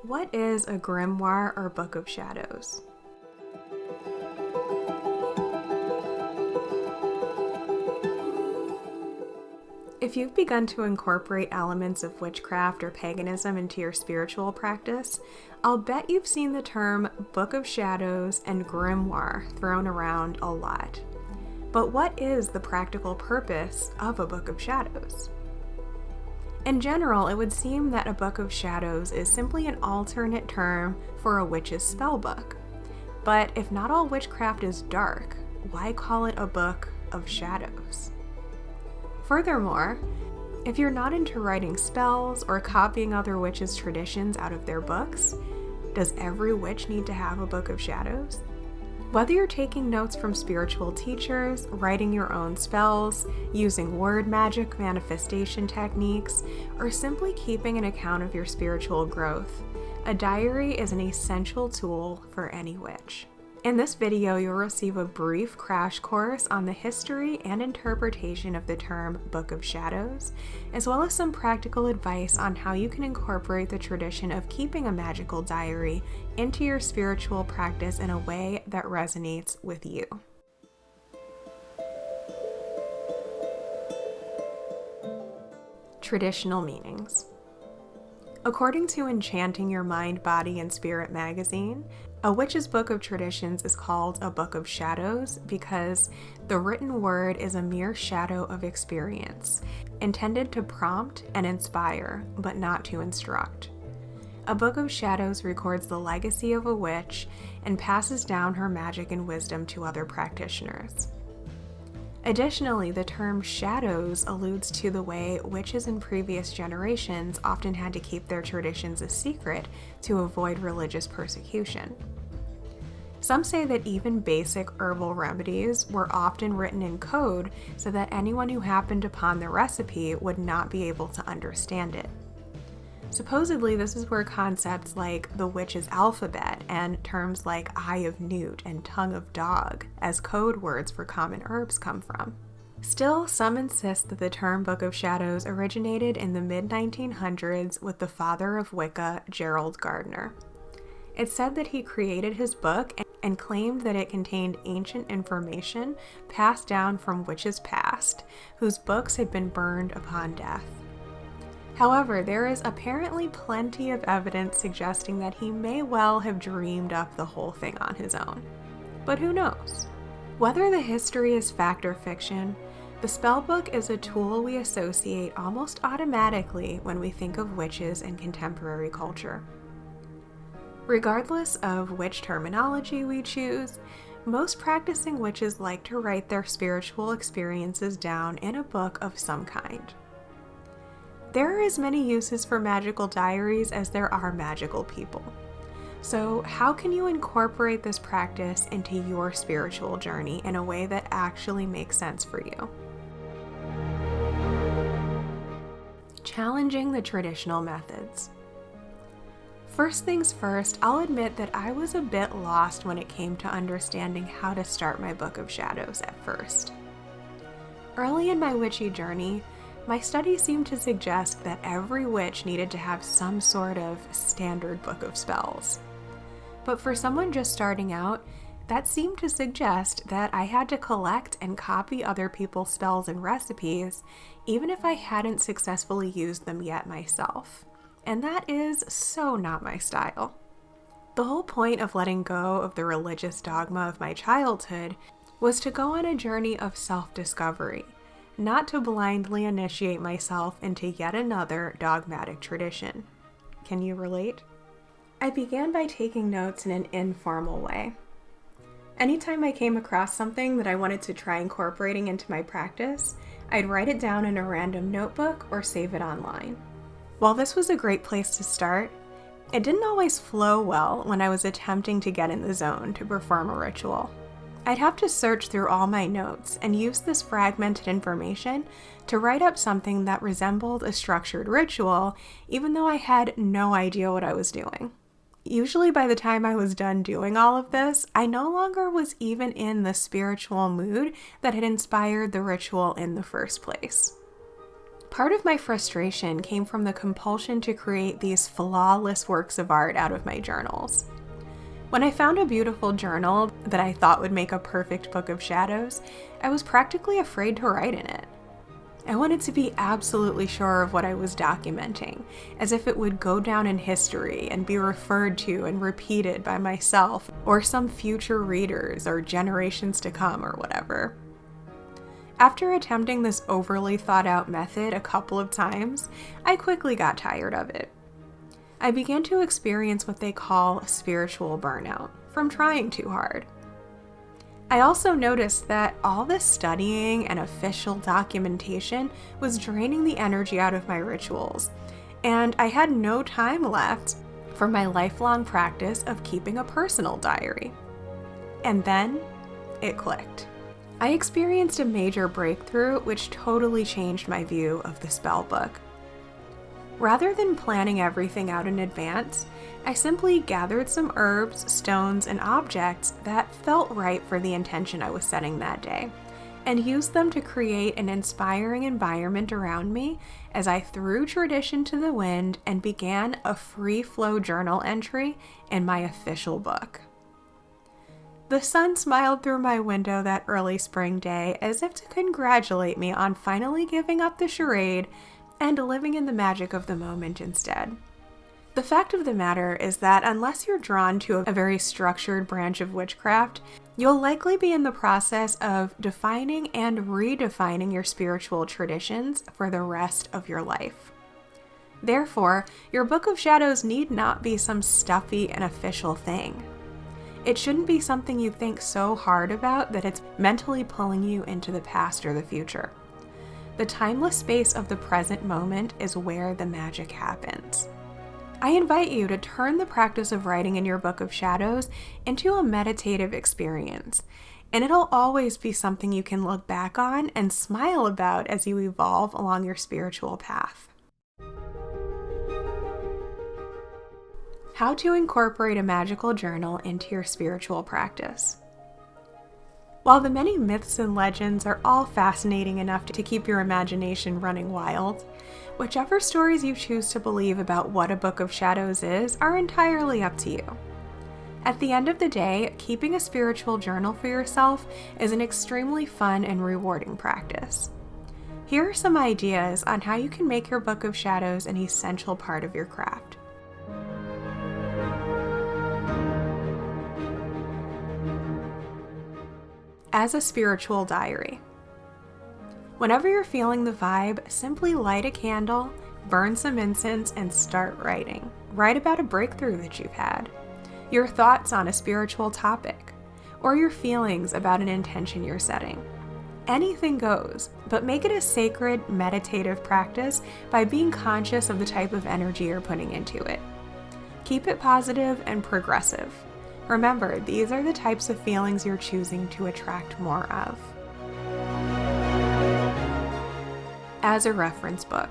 What is a grimoire or book of shadows? If you've begun to incorporate elements of witchcraft or paganism into your spiritual practice, I'll bet you've seen the term Book of Shadows and Grimoire thrown around a lot. But what is the practical purpose of a Book of Shadows? In general, it would seem that a Book of Shadows is simply an alternate term for a witch's spell book. But if not all witchcraft is dark, why call it a Book of Shadows? Furthermore, if you're not into writing spells or copying other witches' traditions out of their books, does every witch need to have a Book of Shadows? Whether you're taking notes from spiritual teachers, writing your own spells, using word magic manifestation techniques, or simply keeping an account of your spiritual growth, a diary is an essential tool for any witch. In this video, you'll receive a brief crash course on the history and interpretation of the term Book of Shadows, as well as some practical advice on how you can incorporate the tradition of keeping a magical diary into your spiritual practice in a way that resonates with you. Traditional meanings. According to Enchanting Your Mind, Body, and Spirit magazine, a witch's book of traditions is called a Book of Shadows because the written word is a mere shadow of experience, intended to prompt and inspire, but not to instruct. A Book of Shadows records the legacy of a witch and passes down her magic and wisdom to other practitioners. Additionally, the term shadows alludes to the way witches in previous generations often had to keep their traditions a secret to avoid religious persecution. Some say that even basic herbal remedies were often written in code so that anyone who happened upon the recipe would not be able to understand it. Supposedly, this is where concepts like the witch's alphabet and terms like eye of newt and tongue of dog as code words for common herbs come from. Still, some insist that the term Book of Shadows originated in the mid-1900s with the father of Wicca, Gerald Gardner. It's said that he created his book and claimed that it contained ancient information passed down from witches past, whose books had been burned upon death. However, there is apparently plenty of evidence suggesting that he may well have dreamed up the whole thing on his own. But who knows? Whether the history is fact or fiction, the spellbook is a tool we associate almost automatically when we think of witches in contemporary culture. Regardless of which terminology we choose, most practicing witches like to write their spiritual experiences down in a book of some kind. There are as many uses for magical diaries as there are magical people. So how can you incorporate this practice into your spiritual journey in a way that actually makes sense for you? Challenging the traditional methods. First things first, I'll admit that I was a bit lost when it came to understanding how to start my Book of Shadows at first. Early in my witchy journey, my studies seemed to suggest that every witch needed to have some sort of standard book of spells. But for someone just starting out, that seemed to suggest that I had to collect and copy other people's spells and recipes, even if I hadn't successfully used them yet myself. And that is so not my style. The whole point of letting go of the religious dogma of my childhood was to go on a journey of self-discovery, not to blindly initiate myself into yet another dogmatic tradition. Can you relate? I began by taking notes in an informal way. Anytime I came across something that I wanted to try incorporating into my practice, I'd write it down in a random notebook or save it online. While this was a great place to start, it didn't always flow well when I was attempting to get in the zone to perform a ritual. I'd have to search through all my notes and use this fragmented information to write up something that resembled a structured ritual, even though I had no idea what I was doing. Usually by the time I was done doing all of this, I no longer was even in the spiritual mood that had inspired the ritual in the first place. Part of my frustration came from the compulsion to create these flawless works of art out of my journals. When I found a beautiful journal that I thought would make a perfect book of shadows, I was practically afraid to write in it. I wanted to be absolutely sure of what I was documenting, as if it would go down in history and be referred to and repeated by myself or some future readers or generations to come or whatever. After attempting this overly thought out method a couple of times, I quickly got tired of it. I began to experience what they call spiritual burnout from trying too hard. I also noticed that all this studying and official documentation was draining the energy out of my rituals, and I had no time left for my lifelong practice of keeping a personal diary. And then it clicked. I experienced a major breakthrough which totally changed my view of the spell book. Rather than planning everything out in advance, I simply gathered some herbs, stones, and objects that felt right for the intention I was setting that day, and used them to create an inspiring environment around me as I threw tradition to the wind and began a free-flow journal entry in my official book. The sun smiled through my window that early spring day as if to congratulate me on finally giving up the charade and living in the magic of the moment instead. The fact of the matter is that unless you're drawn to a very structured branch of witchcraft, you'll likely be in the process of defining and redefining your spiritual traditions for the rest of your life. Therefore, your Book of Shadows need not be some stuffy and official thing. It shouldn't be something you think so hard about that it's mentally pulling you into the past or the future. The timeless space of the present moment is where the magic happens. I invite you to turn the practice of writing in your Book of Shadows into a meditative experience, and it'll always be something you can look back on and smile about as you evolve along your spiritual path. How to incorporate a magical journal into your spiritual practice. While the many myths and legends are all fascinating enough to keep your imagination running wild, whichever stories you choose to believe about what a Book of Shadows is are entirely up to you. At the end of the day, keeping a spiritual journal for yourself is an extremely fun and rewarding practice. Here are some ideas on how you can make your Book of Shadows an essential part of your craft. As a spiritual diary. Whenever you're feeling the vibe, simply light a candle, burn some incense, and start writing. Write about a breakthrough that you've had, your thoughts on a spiritual topic, or your feelings about an intention you're setting. Anything goes, but make it a sacred, meditative practice by being conscious of the type of energy you're putting into it. Keep it positive and progressive. Remember, these are the types of feelings you're choosing to attract more of. As a reference book.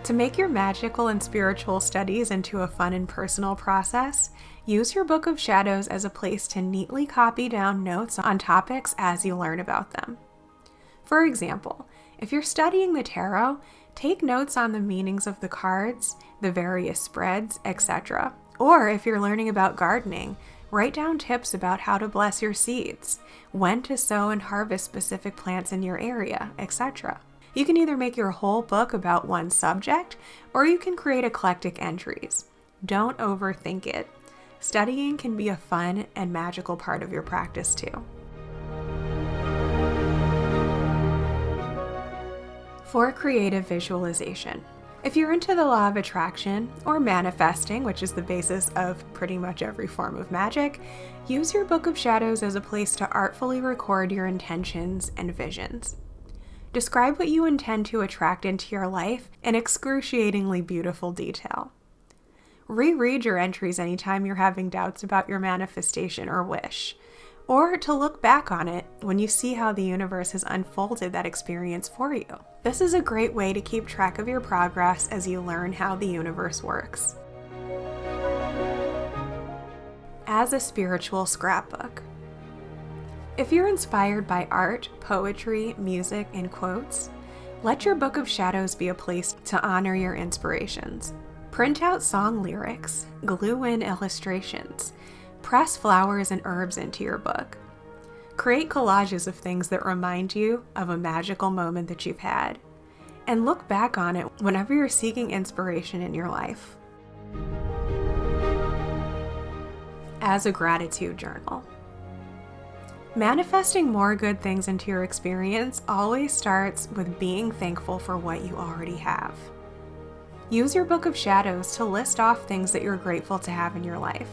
To make your magical and spiritual studies into a fun and personal process, use your Book of Shadows as a place to neatly copy down notes on topics as you learn about them. For example, if you're studying the tarot, take notes on the meanings of the cards, the various spreads, etc. Or if you're learning about gardening, write down tips about how to bless your seeds, when to sow and harvest specific plants in your area, etc. You can either make your whole book about one subject, or you can create eclectic entries. Don't overthink it. Studying can be a fun and magical part of your practice too. For creative visualization. If you're into the law of attraction or manifesting, which is the basis of pretty much every form of magic, use your Book of Shadows as a place to artfully record your intentions and visions. Describe what you intend to attract into your life in excruciatingly beautiful detail. Reread your entries anytime you're having doubts about your manifestation or wish, or to look back on it when you see how the universe has unfolded that experience for you. This is a great way to keep track of your progress as you learn how the universe works. As a spiritual scrapbook. If you're inspired by art, poetry, music, and quotes, Let your book of shadows be a place to honor your inspirations. Print out song lyrics, glue in illustrations, press flowers and herbs into your book. Create collages of things that remind you of a magical moment that you've had, and look back on it whenever you're seeking inspiration in your life. As a gratitude journal. Manifesting more good things into your experience always starts with being thankful for what you already have. Use your book of shadows to list off things that you're grateful to have in your life.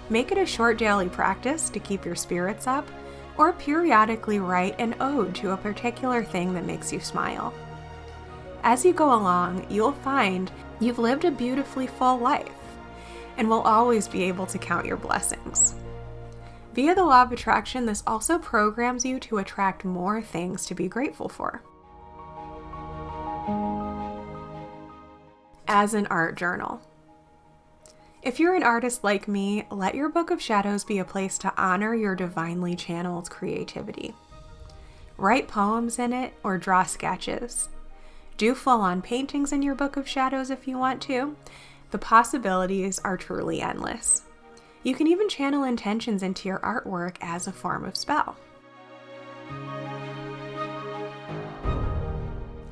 Make it a short daily practice to keep your spirits up, or periodically write an ode to a particular thing that makes you smile. As you go along, you'll find you've lived a beautifully full life and will always be able to count your blessings. Via the law of attraction, this also programs you to attract more things to be grateful for. As an art journal. If you're an artist like me, let your book of shadows be a place to honor your divinely channeled creativity. Write poems in it or draw sketches. Do full-on paintings in your book of shadows if you want to. The possibilities are truly endless. You can even channel intentions into your artwork as a form of spell.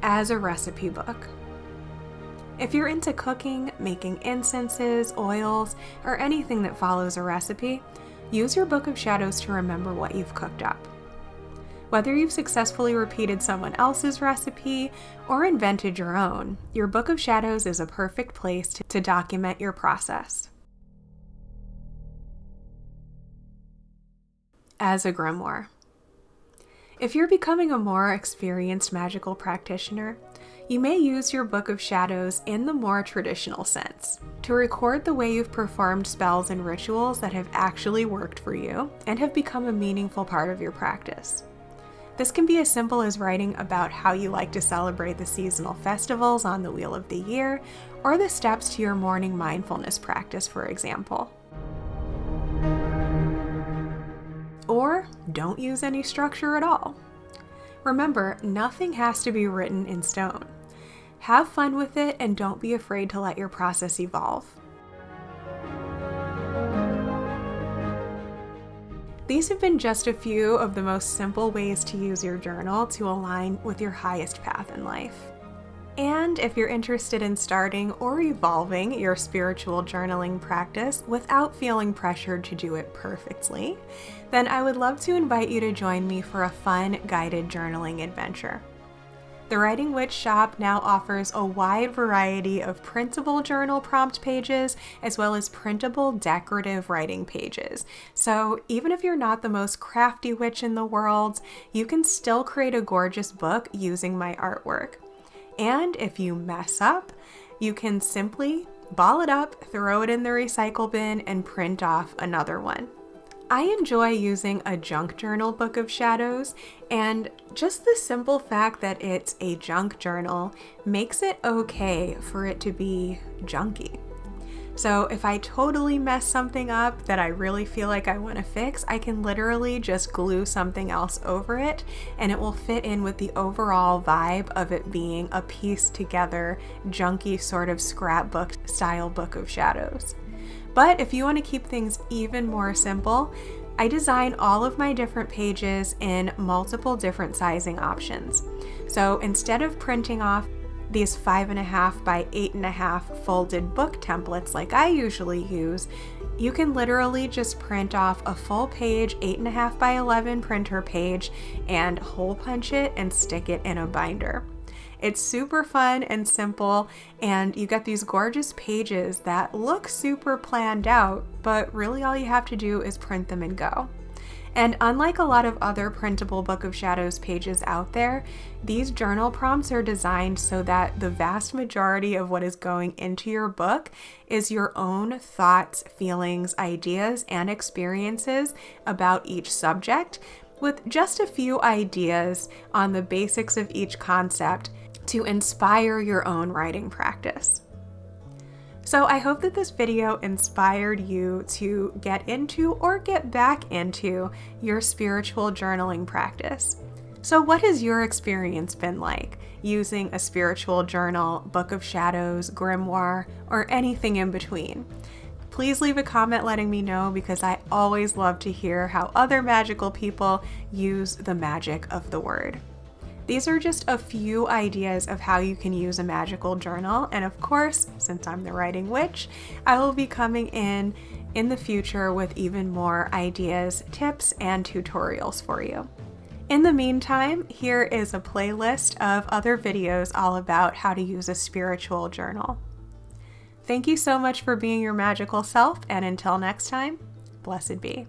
As a recipe book. If you're into cooking, making incenses, oils, or anything that follows a recipe, use your book of shadows to remember what you've cooked up. Whether you've successfully repeated someone else's recipe or invented your own, your book of shadows is a perfect place to document your process. As a grimoire. If you're becoming a more experienced magical practitioner, you may use your book of shadows in the more traditional sense, to record the way you've performed spells and rituals that have actually worked for you and have become a meaningful part of your practice. This can be as simple as writing about how you like to celebrate the seasonal festivals on the wheel of the year, or the steps to your morning mindfulness practice, for example. Or don't use any structure at all. Remember, nothing has to be written in stone. Have fun with it and don't be afraid to let your process evolve. These have been just a few of the most simple ways to use your journal to align with your highest path in life. And if you're interested in starting or evolving your spiritual journaling practice without feeling pressured to do it perfectly, then I would love to invite you to join me for a fun guided journaling adventure. The Writing Witch shop now offers a wide variety of printable journal prompt pages as well as printable decorative writing pages. So even if you're not the most crafty witch in the world, you can still create a gorgeous book using my artwork. And if you mess up, you can simply ball it up, throw it in the recycle bin, and print off another one. I enjoy using a junk journal book of shadows, and just the simple fact that it's a junk journal makes it okay for it to be junky. So if I totally mess something up that I really feel like I want to fix, I can literally just glue something else over it and it will fit in with the overall vibe of it being a pieced together, junky sort of scrapbook style book of shadows. But if you want to keep things even more simple, I design all of my different pages in multiple different sizing options. So instead of printing off these 5.5 by 8.5 folded book templates like I usually use, you can literally just print off a full page 8.5 by 11 printer page and hole punch it and stick it in a binder. It's super fun and simple, and you get these gorgeous pages that look super planned out, but really all you have to do is print them and go. And unlike a lot of other printable Book of Shadows pages out there, these journal prompts are designed so that the vast majority of what is going into your book is your own thoughts, feelings, ideas, and experiences about each subject, with just a few ideas on the basics of each concept to inspire your own writing practice. So I hope that this video inspired you to get into or get back into your spiritual journaling practice. So what has your experience been like using a spiritual journal, book of shadows, grimoire, or anything in between. Please leave a comment letting me know, because I always love to hear how other magical people use the magic of the word. These are just a few ideas of how you can use a magical journal, and of course, since I'm the writing witch, I will be coming in the future with even more ideas, tips, and tutorials for you. In the meantime, here is a playlist of other videos all about how to use a spiritual journal. Thank you so much for being your magical self, and until next time, blessed be.